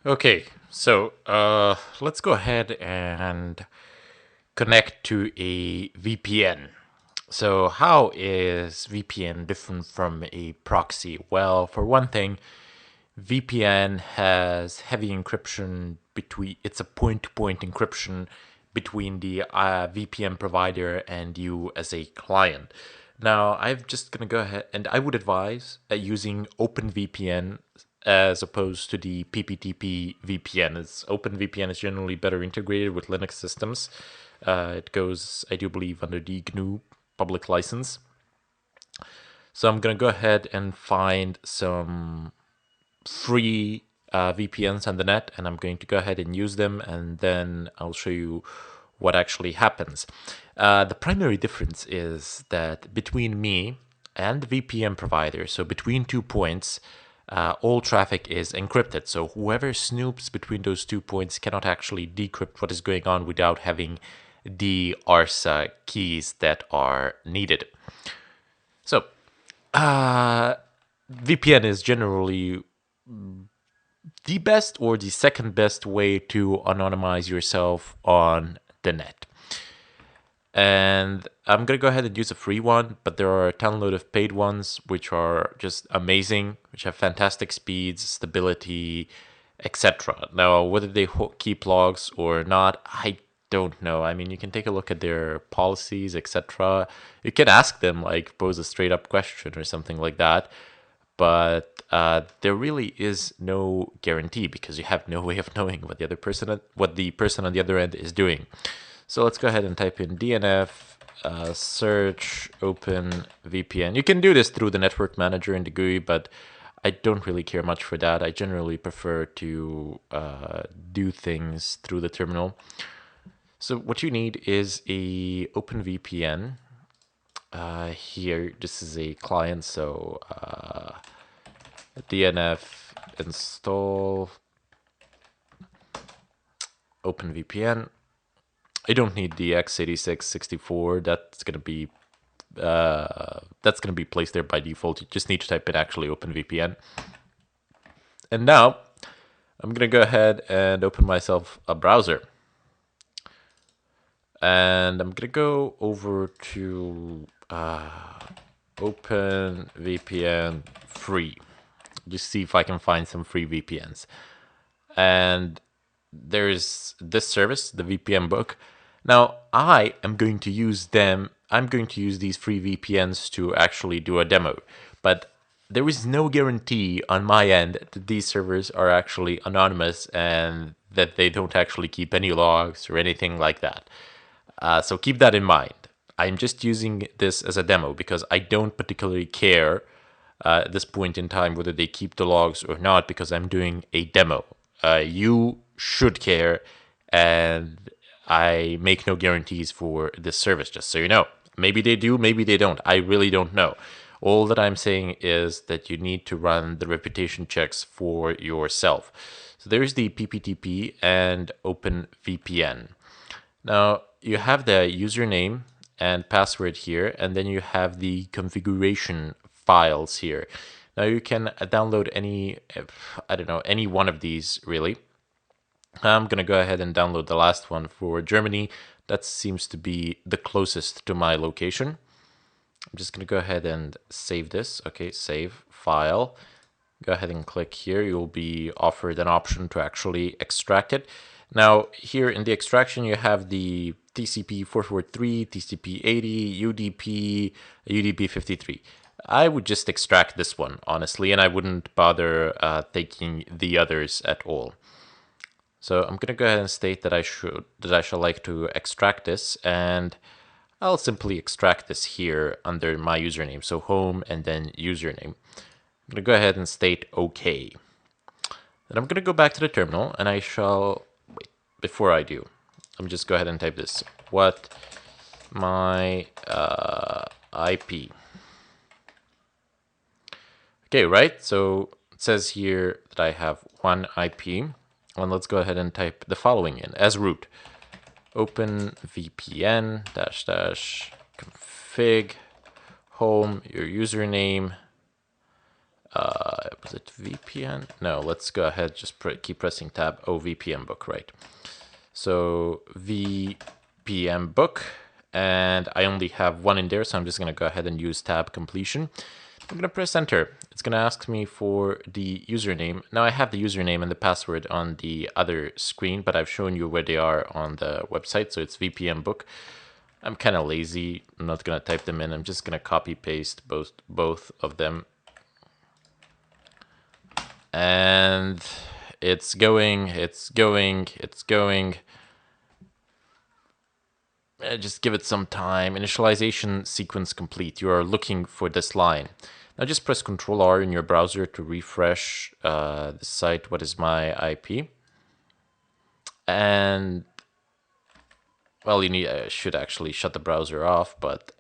Okay, so let's go ahead and connect to a VPN. So how is VPN different from a proxy? Well, for one thing, VPN has heavy encryption between, it's a point-to-point encryption between the VPN provider and you as a client. Now, I'm just going to go ahead and I would advise using OpenVPN as opposed to the PPTP VPN. As OpenVPN is generally better integrated with Linux systems. It goes, I do believe, under the GNU public license. So I'm going to go ahead and find some free VPNs on the net, and I'm going to go ahead and use them, and then I'll show you what actually happens. The primary difference is that between me and the VPN provider, so between 2 points, all traffic is encrypted. So whoever snoops between those 2 points cannot actually decrypt what is going on without having the ARSA keys that are needed. So VPN is generally the best or the second best way to anonymize yourself on the net. And I'm going to go ahead and use a free one, but there are a download of paid ones which are just amazing, which have fantastic speeds, stability, etc. Now, whether they keep logs or not, I don't know. I mean, you can take a look at their policies, etc. You can ask them, like, pose a straight up question or something like that. But there really is no guarantee because you have no way of knowing what the person on the other end is doing. So let's go ahead and type in DNF search open VPN. You can do this through the network manager in the GUI, but I don't really care much for that. I generally prefer to do things through the terminal. So what you need is a open VPN. Here, this is a client, so DNF install OpenVPN. I don't need the x86-64. That's gonna be placed there by default. You just need to type in actually OpenVPN. And now I'm gonna go ahead and open myself a browser. And I'm gonna go over to OpenVPN free. Just see if I can find some free VPNs. And there's this service, the VPN book. Now, I am going to use them. I'm going to use these free VPNs to actually do a demo. But there is no guarantee on my end that these servers are actually anonymous and that they don't actually keep any logs or anything like that. So keep that in mind. I'm just using this as a demo because I don't particularly care at this point in time whether they keep the logs or not because I'm doing a demo. You should care, and I make no guarantees for this service, just so you know. Maybe they do, maybe they don't. I really don't know. All that I'm saying is that you need to run the reputation checks for yourself. So there's the PPTP and OpenVPN. Now, you have the username and password here, and then you have the configuration files here. Now you can download any one of these really. I'm gonna go ahead and download the last one for Germany. That seems to be the closest to my location. I'm just gonna go ahead and save this. Okay, save file. Go ahead and click here. You'll be offered an option to actually extract it. Now, here in the extraction, you have the TCP 443, TCP 80, UDP, UDP 53. I would just extract this one, honestly, and I wouldn't bother taking the others at all. So I'm gonna go ahead and state that I shall like to extract this, and I'll simply extract this here under my username. So home and then username. I'm gonna go ahead and state OK. Then I'm gonna go back to the terminal, and I shall wait. Before I do, let me just go ahead and type this. What my IP. Okay, right? So it says here that I have one IP. And let's go ahead and type the following in as root. OpenVPN -- config home, your username, Was it VPN? No, let's go ahead, just keep pressing tab. Oh, VPN book, right. So VPN book, and I only have one in there, so I'm just gonna go ahead and use tab completion. I'm gonna press enter. It's gonna ask me for the username. Now I have the username and the password on the other screen, but I've shown you where they are on the website, so it's VPN book. I'm kind of lazy. I'm not gonna type them in. I'm just gonna copy paste both of them. And it's going. Just give it some time. Initialization sequence complete. You are looking for this line. Now just press Ctrl R in your browser to refresh the site. What is my IP? And well, you should actually shut the browser off, but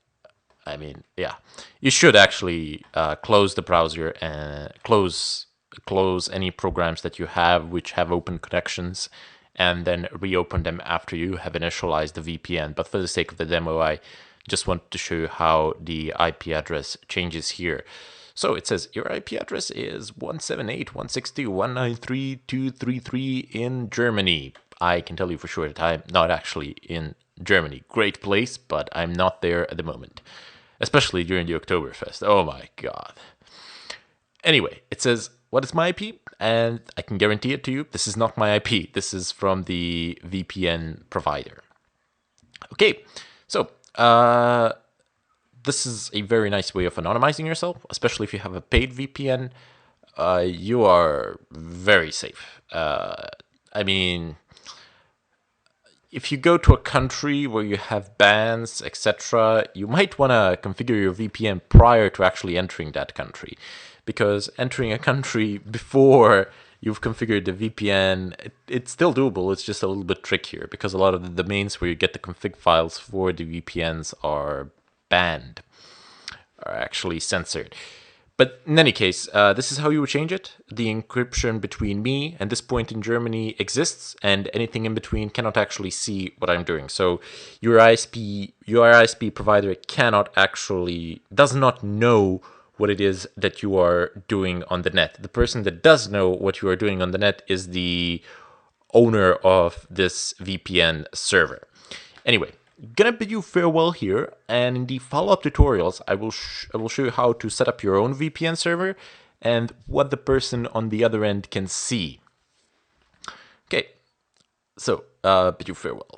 I mean, yeah, you should actually close the browser and close any programs that you have which have open connections, and then reopen them after you have initialized the VPN. But for the sake of the demo, I just want to show you how the IP address changes here. So it says your IP address is 178.162.193.233 in Germany. I can tell you for sure that I'm not actually in Germany. Great place, but I'm not there at the moment, especially during the Oktoberfest. Oh my god. Anyway, it says, what is my IP? And I can guarantee it to you, this is not my IP. This is from the VPN provider. Okay, so this is a very nice way of anonymizing yourself, especially if you have a paid VPN. You are very safe. I mean, if you go to a country where you have bans, etc., you might want to configure your VPN prior to actually entering that country. Because entering a country before you've configured the VPN, it's still doable. It's just a little bit trickier because a lot of the domains where you get the config files for the VPNs are banned, are actually censored. But in any case, this is how you would change it. The encryption between me and this point in Germany exists, and anything in between cannot actually see what I'm doing. So your ISP provider does not know what it is that you are doing on the net. The person that does know what you are doing on the net is the owner of this VPN server. Anyway, gonna bid you farewell here, and in the follow-up tutorials, I will show you how to set up your own VPN server and what the person on the other end can see. Okay, so bid you farewell.